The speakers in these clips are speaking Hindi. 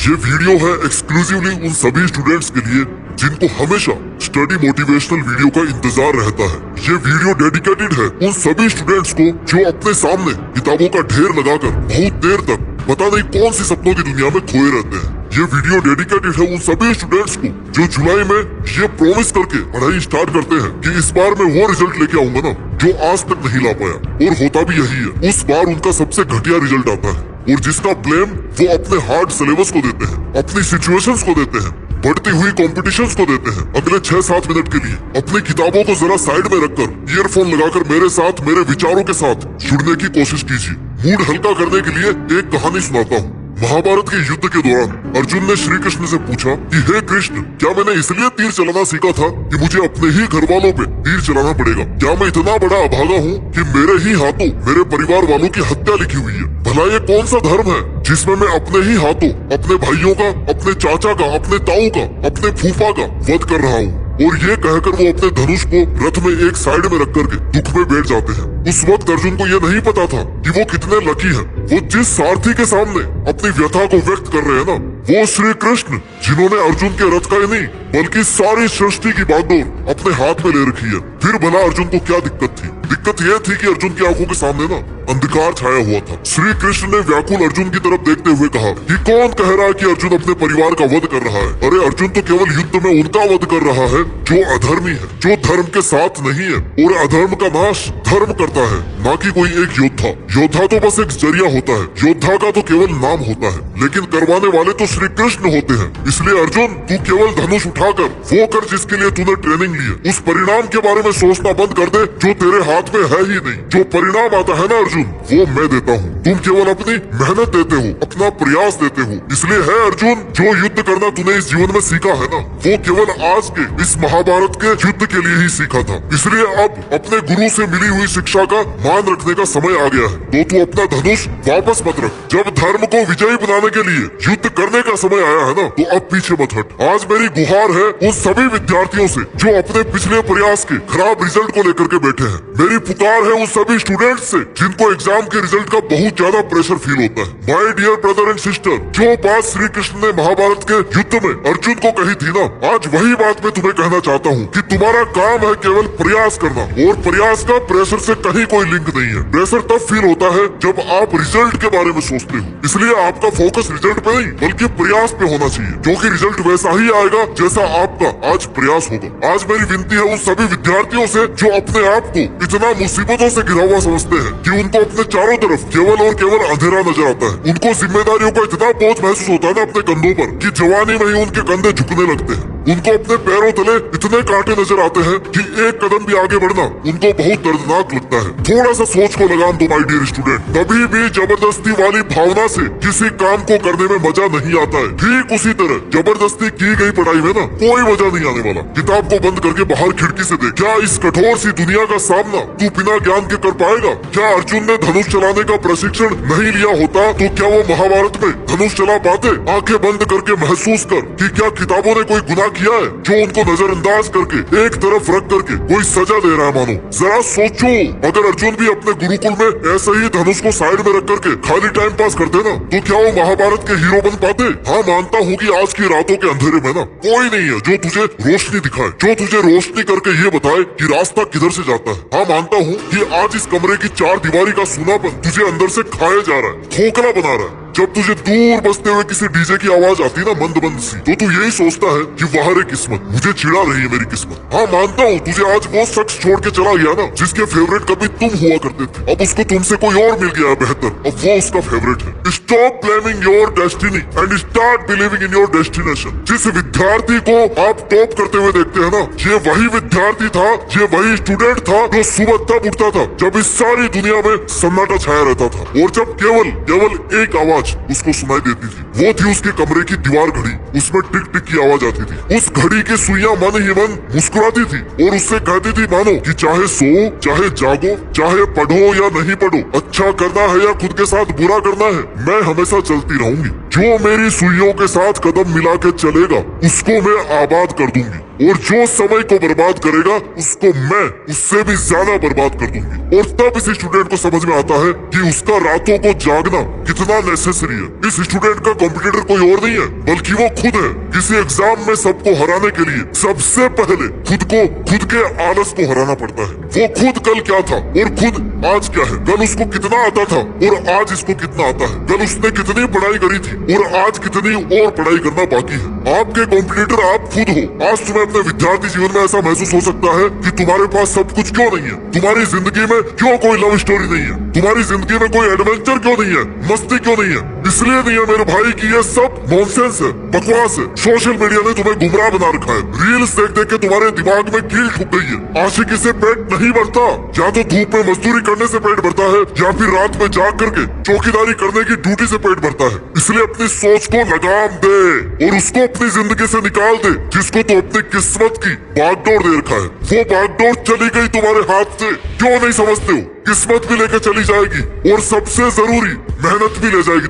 ये वीडियो है एक्सक्लूसिवली उन सभी स्टूडेंट्स के लिए जिनको हमेशा स्टडी मोटिवेशनल वीडियो का इंतजार रहता है। ये वीडियो डेडिकेटेड है उन सभी स्टूडेंट्स को जो अपने सामने किताबों का ढेर लगाकर बहुत देर तक पता नहीं कौन सी सपनों की दुनिया में खोए रहते हैं। ये वीडियो डेडिकेटेड है उन सभी स्टूडेंट्स को जो जुलाई में ये प्रॉमिस करके पढ़ाई स्टार्ट करते हैं कि इस बार मैं वो रिजल्ट लेके आऊंगा ना जो आज तक नहीं ला पाया, और होता भी यही है। उस बार उनका सबसे घटिया रिजल्ट आता है और जिसका ब्लेम वो अपने हार्ड सिलेबस को देते हैं, अपनी सिचुएशंस को देते हैं, बढ़ती हुई कॉम्पिटिशंस को देते हैं। अगले 6-7 मिनट के लिए अपनी किताबों को जरा साइड में रखकर ईयरफोन लगाकर मेरे साथ मेरे विचारों के साथ जुड़ने की कोशिश कीजिए। मूड हल्का करने के लिए एक कहानी सुनाता हूँ। महाभारत के युद्ध के दौरान अर्जुन ने श्री कृष्ण से पूछा कि हे कृष्ण, क्या मैंने इसलिए तीर चलाना सीखा था कि मुझे अपने ही घर वालों पे तीर चलाना पड़ेगा? क्या मैं इतना बड़ा अभागा हूँ कि मेरे ही हाथों मेरे परिवार वालों की हत्या लिखी हुई है? भला ये कौन सा धर्म है जिसमें मैं अपने ही हाथों अपने भाइयों का, अपने चाचा का, अपने ताऊ का, अपने फूफा का वध कर रहा हूँ? और ये कहकर वो अपने धनुष को रथ में एक साइड में रख करके दुख में बैठ जाते हैं। उस वक्त अर्जुन को ये नहीं पता था कि वो कितने लकी हैं। वो जिस सारथी के सामने अपनी व्यथा को व्यक्त कर रहे हैं ना, वो श्री कृष्ण जिन्होंने अर्जुन के रथ का ही नहीं बल्कि सारी सृष्टि की बागडोर अपने हाथ में ले रखी है। फिर भला अर्जुन को क्या दिक्कत थी? दिक्कत यह थी कि अर्जुन की आंखों के सामने ना अंधकार छाया हुआ था। श्री कृष्ण ने व्याकुल अर्जुन की तरफ देखते हुए कहा कि कौन कह रहा है कि अर्जुन अपने परिवार का वध कर रहा है? अरे अर्जुन तो केवल युद्ध में उनका वध कर रहा है जो अधर्मी है, जो धर्म के साथ नहीं है, और अधर्म का नाश धर्म करता है, ना कि कोई एक योद्धा। योद्धा तो बस एक जरिया होता है, योद्धा का तो केवल नाम होता है, लेकिन करवाने वाले तो श्री कृष्ण होते हैं। इसलिए अर्जुन, तू केवल धनुष उठाकर वो कर जिसके लिए तूने ट्रेनिंग ली है। उस परिणाम के बारे में सोचना बंद कर दे जो तेरे हाथ में है ही नहीं। जो परिणाम आता है ना अर्जुन, वो मैं देता हूँ। तुम केवल अपनी मेहनत देते हो, अपना प्रयास देते हो। इसलिए है अर्जुन, जो युद्ध करना तूने इस जीवन में सीखा है ना, वो केवल आज के इस महाभारत के युद्ध के लिए ही सीखा था। इसलिए अब अपने गुरु से मिली हुई शिक्षा का मान रखने का समय आ गया है। तो तू अपना धनुष वापस मत रख। जब धर्म को विजयी बनाने के लिए युद्ध करने का समय आया है ना, तो अब पीछे मत हट। आज मेरी गुहार है उन सभी विद्यार्थियों से जो अपने पिछले प्रयास के खराब रिजल्ट को लेकर के बैठे हैं। मेरी पुकार है उन सभी स्टूडेंट्स से जिनको एग्जाम के रिजल्ट का बहुत ज्यादा प्रेशर फील होता है। My dear brother and sister, जो बात श्री कृष्ण ने महाभारत के युद्ध में अर्जुन को कही थी ना, आज वही बात मैं तुम्हें कहना चाहता हूँ कि तुम्हारा काम है केवल प्रयास करना, और प्रयास का प्रेशर से कहीं कोई लिंक नहीं है। प्रेशर तब फील होता है जब आप रिजल्ट के बारे में सोचते हो। इसलिए आपका फोकस रिजल्ट पे नहीं बल्कि प्रयास पे होना चाहिए, क्योंकि रिजल्ट वैसा ही आएगा जैसा आपका आज प्रयास होगा। आज मेरी विनती है उन सभी विद्यार्थियों से जो अपने आप को इतना मुसीबतों से घिरा हुआ समझते हैं कि उनको अपने चारों तरफ केवल और केवल अंधेरा नजर आता है। उनको जिम्मेदारियों का इतना बोझ महसूस होता है ना अपने कंधों पर कि जवानी में ही उनके कंधे झुकने लगते हैं। उनको अपने पैरों तले इतने कांटे नजर आते हैं कि एक कदम भी आगे बढ़ना उनको बहुत दर्दनाक लगता है। थोड़ा सा सोच को लगाम दो माय डियर स्टूडेंट। कभी भी जबरदस्ती वाली भावना से किसी काम को करने में मजा नहीं आता है। ठीक उसी तरह जबरदस्ती की गई पढ़ाई में ना कोई मजा नहीं आने वाला। किताब को बंद करके बाहर खिड़की से देख, क्या इस कठोर सी दुनिया का सामना तू बिना ज्ञान के कर पाएगा? क्या अर्जुन ने धनुष चलाने का प्रशिक्षण नहीं लिया होता तो क्या वो महाभारत में धनुष चला पाते? आंखें बंद करके महसूस कर कि क्या किताबों ने कोई गुनाह किया है जो उनको नजरअंदाज करके एक तरफ रख करके कोई सजा दे रहा है मानो। जरा सोचो, अगर अर्जुन भी अपने गुरुकुल में ऐसे ही धनुष को साइड में रख करके खाली टाइम पास करते ना, तो क्या वो महाभारत के हीरो बन पाते? हाँ, मानता हूँ कि आज की रातों के अंधेरे में ना कोई नहीं है जो तुझे रोशनी दिखाए, जो तुझे रोशनी करके ये बताए कि रास्ता किधर से जाता है। हाँ, मानता हूँ कि आज इस कमरे की चार दीवारी का सूनापन तुझे अंदर से खाया जा रहा है, खोखला बना रहा है। जब तुझे दूर बजते हुए किसी डीजे की आवाज आती है ना मंद मंद सी, तो तू यही सोचता है कि वाह रे किस्मत, मुझे चिढ़ा रही है मेरी किस्मत। हाँ, मानता हूँ तुझे आज वो शख्स छोड़ के चला गया ना जिसके फेवरेट कभी तुम हुआ करते थे, अब उसको तुमसे कोई और मिल गया है बेहतर, अब वो उसका फेवरेट है। Stop blaming your destiny and start believing in your destination. जिस विद्यार्थी को आप टॉप करते हुए देखते हैं ना, ये वही विद्यार्थी था, ये वही स्टूडेंट था जो सुबह तब उठता था जब इस सारी दुनिया में सन्नाटा छाया रहता था, और जब केवल एक आवाज उसको सुनाई देती थी। वो थी उसके कमरे की दीवार घड़ी। उसमें टिक टिक की आवाज आती थी। उस घड़ी की सुइयां मन ही मन मुस्कुराती थी और उससे कहती थी मानो कि चाहे सो, चाहे जागो, चाहे पढ़ो या नहीं पढ़ो, अच्छा करना है या खुद के साथ बुरा करना है, मैं हमेशा चलती रहूंगी। जो मेरी सुइयों के साथ कदम मिला के चलेगा उसको मैं आबाद कर दूंगी, और जो समय को बर्बाद करेगा उसको मैं उससे भी ज्यादा बर्बाद कर दूंगी। और तब इस स्टूडेंट को समझ में आता है कि उसका रातों को जागना कितना नेसेसरी है। इस स्टूडेंट का कॉम्पिटिटर कोई और नहीं है बल्कि वो खुद है। किसी एग्जाम में सबको हराने के लिए सबसे पहले खुद के आलस को हराना पड़ता है। वो खुद कल क्या था और खुद आज क्या है। कल उसको कितना आता था और आज इसको कितना आता है। कल उसने कितनी पढ़ाई करी थी और आज कितनी और पढ़ाई करना बाकी है। आपके कॉम्पिटिटर आप खुद हो। आज तुम्हें अपने विद्यार्थी जीवन में ऐसा महसूस हो सकता है कि तुम्हारे पास सब कुछ क्यों नहीं है, तुम्हारी जिंदगी में क्यों कोई लव स्टोरी नहीं है, तुम्हारी जिंदगी में कोई एडवेंचर क्यों नहीं है, मस्ती क्यों नहीं है। इसलिए नहीं है मेरे भाई कि ये सब नॉनसेंस है, बकवास है। सोशल मीडिया ने तुम्हें गुमराह बना रखा है। रील्स देख देख के तुम्हारे दिमाग में कील ठुक गई है। आशिकी से पेट नहीं भरता, या तो धूप में मजदूरी करने से पेट भरता है या फिर रात में जाग करके चौकीदारी करने की ड्यूटी से पेट भरता है। इसलिए अपनी सोच को लगाम दे और उसको अपनी जिंदगी से निकाल दे जिसको तो अपनी किस्मत की बागडोर दे रखा है। वो बागडोर चली गई तुम्हारे हाथ से, क्यों नहीं समझते हो। किस्मत भी लेकर चली जाएगी और सबसे जरूरी मेहनत भी ले जाएगी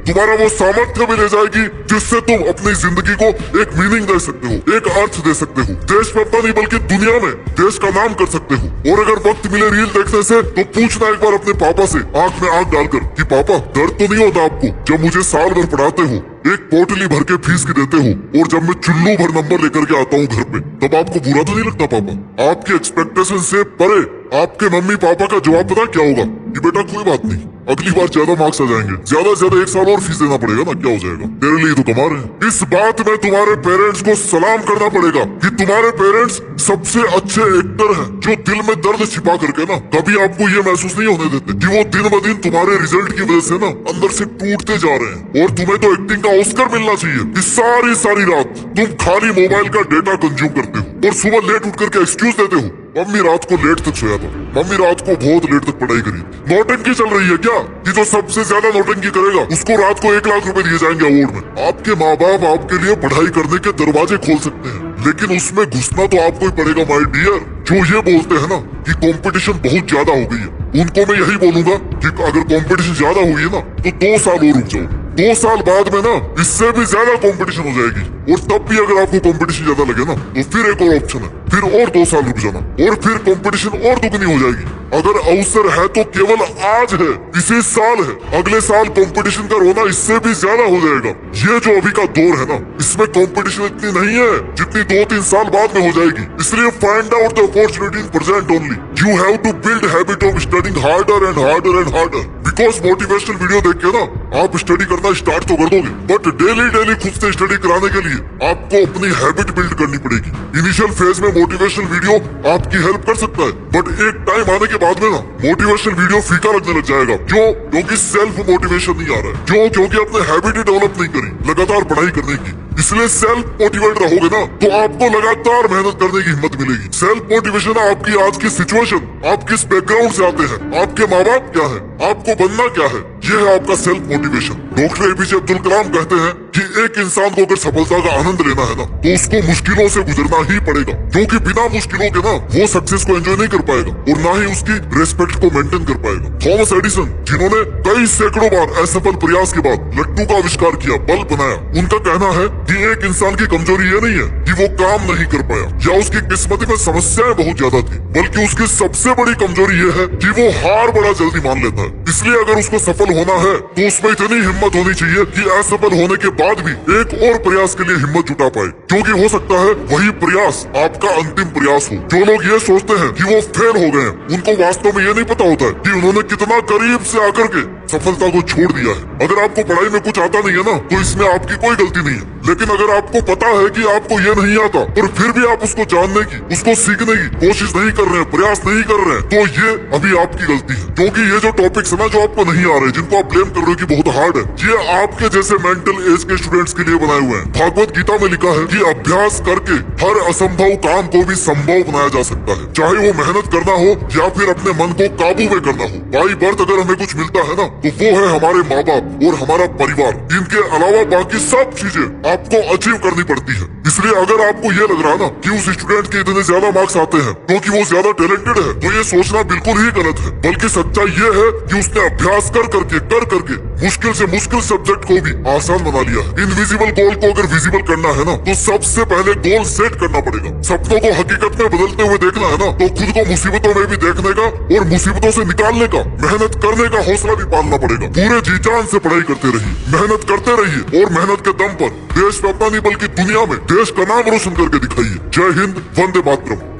तुम्हारा वो सामर्थ्य भी ले जाएगी जिससे तुम अपनी जिंदगी को एक मीनिंग दे सकते हो, एक अर्थ दे सकते हो। देश में अपना नहीं बल्कि दुनिया में देश का नाम कर सकते हो। और अगर वक्त मिले रील देखने से तो पूछना एक बार अपने पापा से आंख में आंख डालकर कि पापा दर्द तो नहीं होता आपको जब मुझे साल भर पढ़ाते हो, एक पोटली भर के फीस की देते हो, और जब मैं चुल्लू भर नंबर लेकर के आता हूँ घर पे तब आपको बुरा तो नहीं लगता पापा। आपकी एक्सपेक्टेशन से परे आपके मम्मी पापा का जवाब पता क्या होगा कि बेटा कोई बात नहीं, अगली बार ज्यादा मार्क्स आ जाएंगे, ज्यादा से ज्यादा 1 साल और फीस देना पड़ेगा ना, क्या हो जाएगा, तेरे लिए तो कमा रहे हैं। इस बात में तुम्हारे पेरेंट्स को सलाम करना पड़ेगा कि तुम्हारे पेरेंट्स सबसे अच्छे एक्टर हैं जो दिल में दर्द छिपा करके ना कभी आपको ये महसूस नहीं होने देते कि वो दिन ब दिन तुम्हारे रिजल्ट की वजह से ना अंदर से टूटते जा रहे हैं। और तुम्हें तो एक्टिंग का ऑस्कर मिलना चाहिए कि सारी रात तुम खाली मोबाइल का डेटा कंज्यूम करते हो और सुबह लेट उठ करके एक्सक्यूज देते हो, मम्मी रात को लेट तक सोया था, मम्मी रात को बहुत लेट तक पढ़ाई करी। नौटंकी चल रही है क्या कि जो सबसे ज्यादा नौटंकी करेगा उसको रात को 1 लाख रुपए दिए जाएंगे अवार्ड में। आपके माँ बाप आपके लिए पढ़ाई करने के दरवाजे खोल सकते हैं लेकिन उसमें घुसना तो आपको ही पड़ेगा माय डियर। जो ये बोलते हैं ना कि कंपटीशन बहुत ज्यादा हो गई है, उनको मैं यही बोलूंगा कि अगर कंपटीशन ज्यादा हुई है ना तो 2 साल और रुक जाओ। 2 साल बाद में ना इससे भी ज्यादा कंपटीशन हो जाएगी और तब भी अगर आपको कंपटीशन ज्यादा लगे ना तो फिर एक और ऑप्शन है, फिर और 2 साल रुक जाना और फिर कंपटीशन और दुगनी हो जाएगी। अगर अवसर है तो केवल आज है, इसी साल है, अगले साल कंपटीशन का रोना इससे भी ज्यादा हो जाएगा। ये जो अभी का दौर है ना इसमें कंपटीशन इतनी नहीं है जितनी 2-3 साल बाद में हो जाएगी। इसलिए find out the opportunity in present only. You have to build habit of studying harder and harder and harder. Because motivational video देख के ना आप स्टडी करना स्टार्ट तो कर दोगे बट डेली खुद से स्टडी कराने के लिए आपको अपनी हैबिट बिल्ड करनी पड़ेगी। इनिशियल फेज में मोटिवेशनल वीडियो आपकी हेल्प कर सकता है बट एक टाइम आने के बाद में ना मोटिवेशनल वीडियो फीका लगने लग जाएगा क्योंकि सेल्फ मोटिवेशन नहीं आ रहा है, क्योंकि आपने हैबिट ही डेवलप नहीं करी लगातार पढ़ाई करने की। इसलिए सेल्फ मोटिवेट रहोगे ना तो आपको लगातार मेहनत करने की हिम्मत मिलेगी। सेल्फ मोटिवेशन आपकी आज की सिचुएशन, आप किस बैकग्राउंड से आते हैं, आपके माँ बाप क्या है, आपको बनना क्या है, ये है आपका self motivation. Doctor APJ Abdul Kalam कहते हैं कि एक इंसान को अगर सफलता का आनंद लेना है ना तो उसको मुश्किलों से गुजरना ही पड़ेगा, क्योंकि बिना मुश्किलों के ना वो सक्सेस को एंजॉय नहीं कर पाएगा और ना ही उसकी रेस्पेक्ट को मेंटेन कर पाएगा। थॉमस एडिसन जिन्होंने कई सैकड़ों बार असफल प्रयास के बाद लट्टू का आविष्कार किया, बल्ब बनाया, उनका कहना है कि एक इंसान की कमजोरी ये नहीं है कि वो काम नहीं कर पाया या उसकी किस्मत में समस्याएं बहुत ज्यादा थी, बल्कि उसकी सबसे बड़ी कमजोरी ये है कि वो हार बड़ा जल्दी मान लेता है। इसलिए अगर उसको सफल होना है तो उसमें इतनी हिम्मत होनी चाहिए कि असफल होने के बाद भी एक और प्रयास के लिए हिम्मत जुटा पाए, क्योंकि हो सकता है वही प्रयास आपका अंतिम प्रयास हो। जो लोग ये सोचते हैं कि वो फेल हो गए हैं, उनको वास्तव में ये नहीं पता होता है कि उन्होंने कितना करीब से आकर के सफलता को छोड़ दिया है। अगर आपको पढ़ाई में कुछ आता नहीं है ना तो इसमें आपकी कोई गलती नहीं है, लेकिन अगर आपको पता है कि आपको ये नहीं आता और फिर भी आप उसको जानने की, उसको सीखने की कोशिश नहीं कर रहे हैं, प्रयास नहीं कर रहे हैं, तो ये अभी आपकी गलती है। क्योंकि ये जो टॉपिक्स है ना जो आपको नहीं आ रहे, जिनको आप ब्लेम कर रहे हो कि बहुत हार्ड है, ये आपके जैसे मेंटल एज के स्टूडेंट्स के लिए बनाए हुए हैं। भागवत गीता में लिखा है कि अभ्यास करके हर असंभव काम को भी संभव बनाया जा सकता है, चाहे वो मेहनत करना हो या फिर अपने मन को काबू में करना हो। बाई बर्थ अगर हमें कुछ मिलता है ना तो वो है हमारे माँ बाप और हमारा परिवार। इनके अलावा बाकी सब चीजें आपको अचीव करनी पड़ती है। इसलिए अगर आपको ये लग रहा है ना कि उस स्टूडेंट के इतने ज्यादा मार्क्स आते हैं क्योंकि वो ज्यादा टैलेंटेड है, तो ये सोचना बिल्कुल ही गलत है। बल्कि सच्चाई ये है कि उसने अभ्यास कर करके मुश्किल से मुश्किल सब्जेक्ट को भी आसान बना लिया है। इनविजिबल गोल को अगर विजिबल करना है ना, तो सबसे पहले गोल सेट करना पड़ेगा। सपनों को हकीकत में बदलते हुए देखना है ना, तो खुद को मुसीबतों में भी देखने का और मुसीबतों से निकालने का, मेहनत करने का हौसला भी पालना पड़ेगा। पूरे जी जान से पढ़ाई करते रहिए, मेहनत करते रहिए और मेहनत के दम पर देश पे अपना नहीं बल्कि दुनिया में देश का नाम रोशन करके दिखाइए। जय हिंद, वंदे मातरम।